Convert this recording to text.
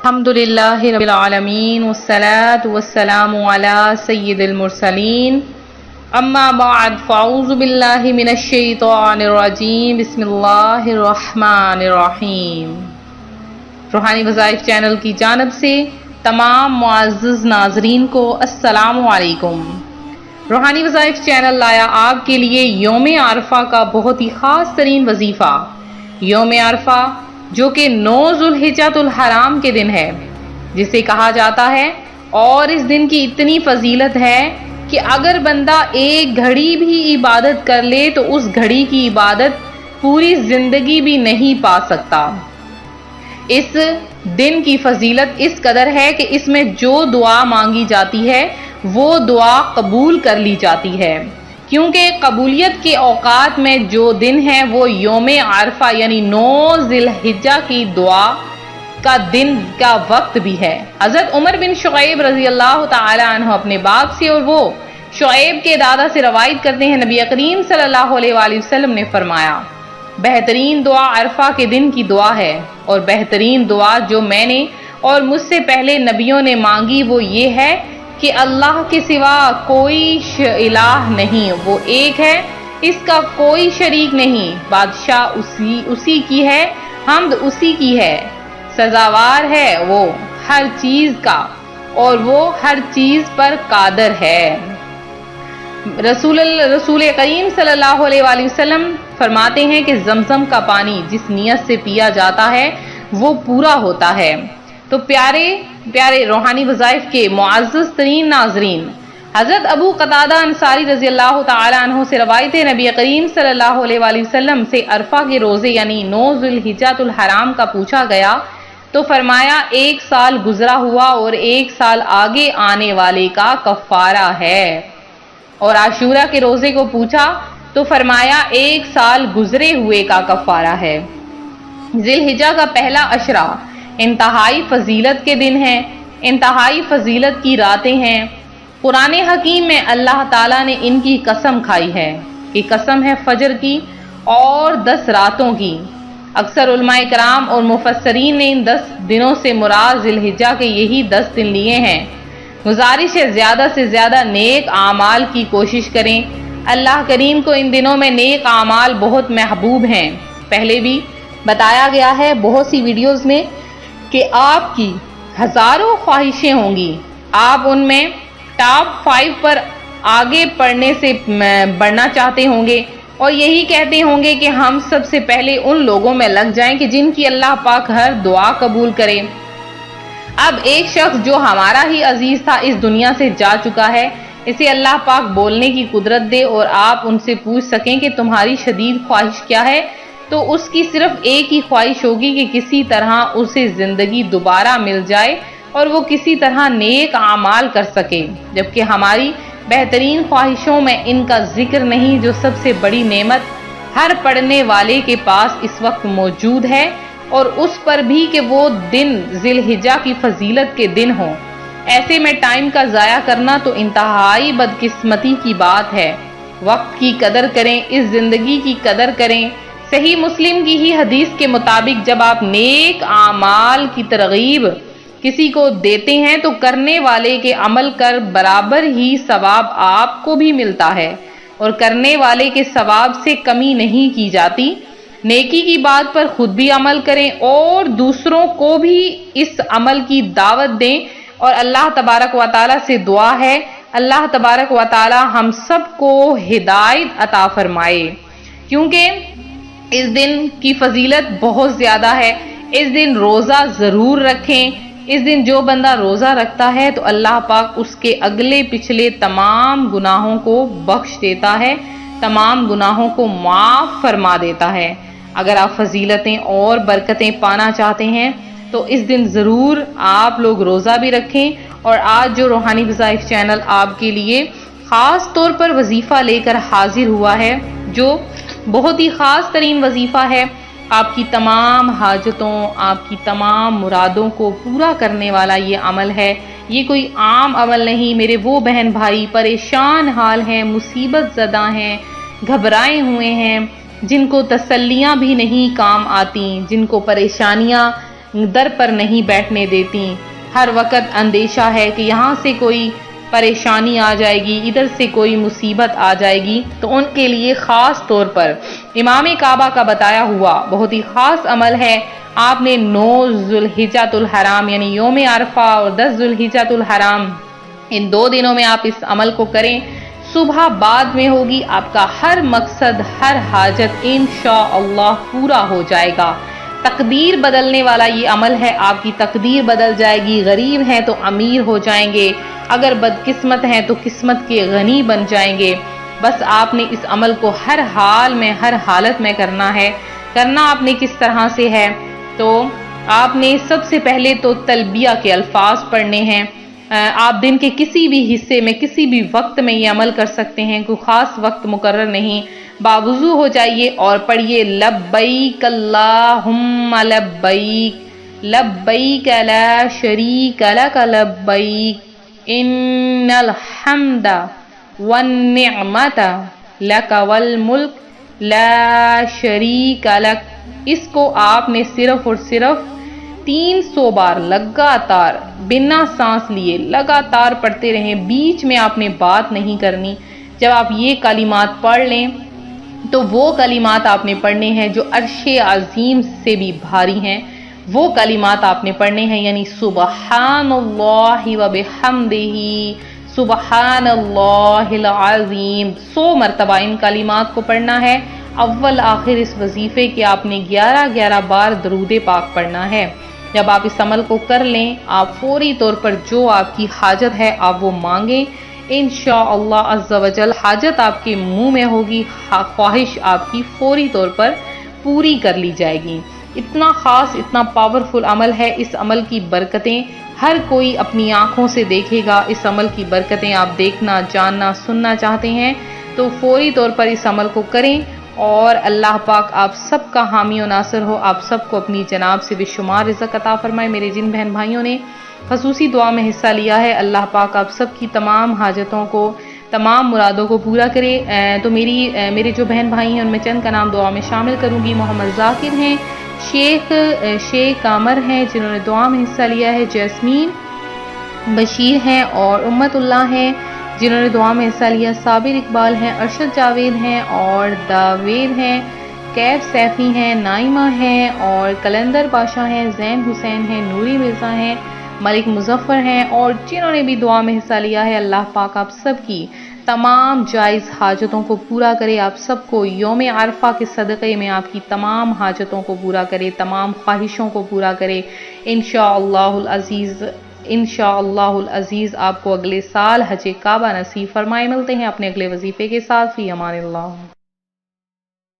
الحمدللہ رب العالمین والصلاة والسلام علی سید المرسلین اما بعد فاعوذ باللہ من الشیطان الرجیم بسم اللہ الرحمن الرحیم۔ روحانی وظائف چینل کی جانب سے تمام معزز ناظرین کو السلام علیکم۔ روحانی وظائف چینل لایا آپ کے لیے یوم عرفہ کا بہت ہی خاص ترین وظیفہ، یوم عرفہ جو کہ 9 ذوالحجۃ الحرام کے دن ہے، جسے کہا جاتا ہے، اور اس دن کی اتنی فضیلت ہے کہ اگر بندہ ایک گھڑی بھی عبادت کر لے تو اس گھڑی کی عبادت پوری زندگی بھی نہیں پا سکتا۔ اس دن کی فضیلت اس قدر ہے کہ اس میں جو دعا مانگی جاتی ہے وہ دعا قبول کر لی جاتی ہے، کیونکہ قبولیت کے اوقات میں جو دن ہے وہ یوم عرفہ یعنی 9 ذی الحجہ کی دعا کا دن کا وقت بھی ہے۔ حضرت عمر بن شعیب رضی اللہ تعالی عنہ اپنے باپ سے اور وہ شعیب کے دادا سے روایت کرتے ہیں، نبی کریم صلی اللہ علیہ وآلہ وسلم نے فرمایا، بہترین دعا عرفہ کے دن کی دعا ہے، اور بہترین دعا جو میں نے اور مجھ سے پہلے نبیوں نے مانگی وہ یہ ہے کہ اللہ کے سوا کوئی الہ نہیں، وہ ایک ہے، اس کا کوئی شریک نہیں، بادشاہ اسی کی ہے، حمد اسی کی ہے، سزاوار ہے وہ ہر چیز کا، اور وہ ہر چیز پر قادر ہے۔ رسول کریم صلی اللہ علیہ وآلہ وسلم فرماتے ہیں کہ زمزم کا پانی جس نیت سے پیا جاتا ہے وہ پورا ہوتا ہے۔ تو پیارے روحانی وظائف کے معزز ترین ناظرین، حضرت ابو قتادہ انصاری رضی اللہ تعالی عنہ سے روایت ہے، نبی کریم صلی اللہ علیہ وآلہ وسلم سے عرفہ کے روزے یعنی 9 ذوالحجۃ الحرام کا پوچھا گیا تو فرمایا 1 سال گزرا ہوا اور 1 سال آگے آنے والے کا کفارہ ہے، اور عاشورہ کے روزے کو پوچھا تو فرمایا 1 سال گزرے ہوئے کا کفارہ ہے۔ ذی الحجہ کا پہلا عشرہ انتہائی فضیلت کے دن ہیں، انتہائی فضیلت کی راتیں ہیں۔ قرآن حکیم میں اللہ تعالیٰ نے ان کی قسم کھائی ہے کہ قسم ہے فجر کی اور 10 راتوں کی۔ اکثر علماء کرام اور مفسرین نے ان 10 دنوں سے مراد ذی الحجہ کے یہی 10 دن لیے ہیں۔ گزارش ہے زیادہ سے زیادہ نیک اعمال کی کوشش کریں، اللہ کریم کو ان دنوں میں نیک اعمال بہت محبوب ہیں۔ پہلے بھی بتایا گیا ہے بہت سی ویڈیوز میں کہ آپ کی ہزاروں خواہشیں ہوں گی، آپ ان میں ٹاپ 5 پر آگے بڑھنا چاہتے ہوں گے، اور یہی کہتے ہوں گے کہ ہم سب سے پہلے ان لوگوں میں لگ جائیں کہ جن کی اللہ پاک ہر دعا قبول کرے۔ اب ایک شخص جو ہمارا ہی عزیز تھا اس دنیا سے جا چکا ہے، اسے اللہ پاک بولنے کی قدرت دے اور آپ ان سے پوچھ سکیں کہ تمہاری شدید خواہش کیا ہے، تو اس کی صرف ایک ہی خواہش ہوگی کہ کسی طرح اسے زندگی دوبارہ مل جائے اور وہ کسی طرح نیک اعمال کر سکے، جبکہ ہماری بہترین خواہشوں میں ان کا ذکر نہیں، جو سب سے بڑی نعمت ہر پڑھنے والے کے پاس اس وقت موجود ہے، اور اس پر بھی کہ وہ دن ذی الحجہ کی فضیلت کے دن ہوں۔ ایسے میں ٹائم کا ضائع کرنا تو انتہائی بدقسمتی کی بات ہے۔ وقت کی قدر کریں، اس زندگی کی قدر کریں۔ صحیح مسلم کی ہی حدیث کے مطابق جب آپ نیک اعمال کی ترغیب کسی کو دیتے ہیں تو کرنے والے کے عمل کر برابر ہی ثواب آپ کو بھی ملتا ہے، اور کرنے والے کے ثواب سے کمی نہیں کی جاتی۔ نیکی کی بات پر خود بھی عمل کریں اور دوسروں کو بھی اس عمل کی دعوت دیں، اور اللہ تبارک و تعالیٰ سے دعا ہے اللہ تبارک و تعالیٰ ہم سب کو ہدایت عطا فرمائے، کیونکہ اس دن کی فضیلت بہت زیادہ ہے۔ اس دن روزہ ضرور رکھیں۔ اس دن جو بندہ روزہ رکھتا ہے تو اللہ پاک اس کے اگلے پچھلے تمام گناہوں کو بخش دیتا ہے، تمام گناہوں کو معاف فرما دیتا ہے۔ اگر آپ فضیلتیں اور برکتیں پانا چاہتے ہیں تو اس دن ضرور آپ لوگ روزہ بھی رکھیں۔ اور آج جو روحانی وظائف چینل آپ کے لیے خاص طور پر وظیفہ لے کر حاضر ہوا ہے، جو بہت ہی خاص ترین وظیفہ ہے، آپ کی تمام حاجتوں، آپ کی تمام مرادوں کو پورا کرنے والا یہ عمل ہے۔ یہ کوئی عام عمل نہیں۔ میرے وہ بہن بھائی پریشان حال ہیں، مصیبت زدہ ہیں، گھبرائے ہوئے ہیں، جن کو تسلیاں بھی نہیں کام آتی، جن کو پریشانیاں در پر نہیں بیٹھنے دیتی، ہر وقت اندیشہ ہے کہ یہاں سے کوئی پریشانی آ جائے گی، ادھر سے کوئی مصیبت آ جائے گی، تو ان کے لیے خاص طور پر امام کعبہ کا بتایا ہوا بہت ہی خاص عمل ہے۔ آپ نے 9 ذوالحجۃ الحرام یعنی یوم عرفہ اور 10 ذوالحجۃ الحرام ان 2 دنوں میں آپ اس عمل کو کریں۔ صبح بعد میں ہوگی، آپ کا ہر مقصد، ہر حاجت انشاءاللہ پورا ہو جائے گا۔ تقدیر بدلنے والا یہ عمل ہے، آپ کی تقدیر بدل جائے گی۔ غریب ہیں تو امیر ہو جائیں گے، اگر بدقسمت ہیں تو قسمت کے غنی بن جائیں گے۔ بس آپ نے اس عمل کو ہر حال میں، ہر حالت میں کرنا ہے۔ کرنا آپ نے کس طرح سے ہے؟ تو آپ نے سب سے پہلے تو تلبیہ کے الفاظ پڑھنے ہیں۔ آپ دن کے کسی بھی حصے میں، کسی بھی وقت میں یہ عمل کر سکتے ہیں، کوئی خاص وقت مقرر نہیں۔ باوضو ہو جائیے اور پڑھیے لبیک اللہم لبیک، لبیک لا شریک لک لبیک، ان الحمد والنعمت لک والملک لا شریک لک۔ اس کو آپ نے صرف اور صرف 300 بار لگاتار بنا سانس لیے لگاتار پڑھتے رہیں، بیچ میں آپ نے بات نہیں کرنی۔ جب آپ یہ کلمات پڑھ لیں تو وہ کلمات آپ نے پڑھنے ہیں جو عرش عظیم سے بھی بھاری ہیں، وہ کلمات آپ نے پڑھنے ہیں، یعنی سبحان اللہ و بحمدہ، سبحان اللہ العظیم، 100 مرتبہ ان کلمات کو پڑھنا ہے۔ اول آخر اس وظیفے کے آپ نے 11 بار درود پاک پڑھنا ہے۔ جب آپ اس عمل کو کر لیں، آپ فوری طور پر جو آپ کی حاجت ہے آپ وہ مانگیں، انشاءاللہ عز و جل حاجت آپ کے منہ میں ہوگی، خواہش آپ کی فوری طور پر پوری کر لی جائے گی۔ اتنا خاص، اتنا پاورفل عمل ہے، اس عمل کی برکتیں ہر کوئی اپنی آنکھوں سے دیکھے گا۔ اس عمل کی برکتیں آپ دیکھنا، جاننا، سننا چاہتے ہیں تو فوری طور پر اس عمل کو کریں، اور اللہ پاک آپ سب کا حامی و ناصر ہو، آپ سب کو اپنی جناب سے بے شمار رزق عطا فرمائے۔ میرے جن بہن بھائیوں نے خصوصی دعا میں حصہ لیا ہے، اللہ پاک آپ سب کی تمام حاجتوں کو، تمام مرادوں کو پورا کرے۔ تو میرے جو بہن بھائی ہیں ان میں چند کا نام دعا میں شامل کروں گی۔ محمد ذاکر ہیں، شیخ کامر ہیں جنہوں نے دعا میں حصہ لیا ہے، جیسمین بشیر ہیں اور امت اللہ ہیں جنہوں نے دعا میں حصہ لیا، صابر اقبال ہیں، ارشد جاوید ہیں اور داوید ہیں، کیف سیفی ہیں، نائمہ ہیں اور کلندر پاشا ہیں، زین حسین ہیں، نوری مرزا ہیں، ملک مظفر ہیں، اور جنہوں نے بھی دعا میں حصہ لیا ہے، اللہ پاک آپ سب کی تمام جائز حاجتوں کو پورا کرے، آپ سب کو یوم عرفہ کے صدقے میں آپ کی تمام حاجتوں کو پورا کرے، تمام خواہشوں کو پورا کرے، انشاءاللہ العزیز آپ کو اگلے سال حج کعبہ نصیب فرمائے۔ ملتے ہیں اپنے اگلے وظیفے کے ساتھ، فی امان اللہ۔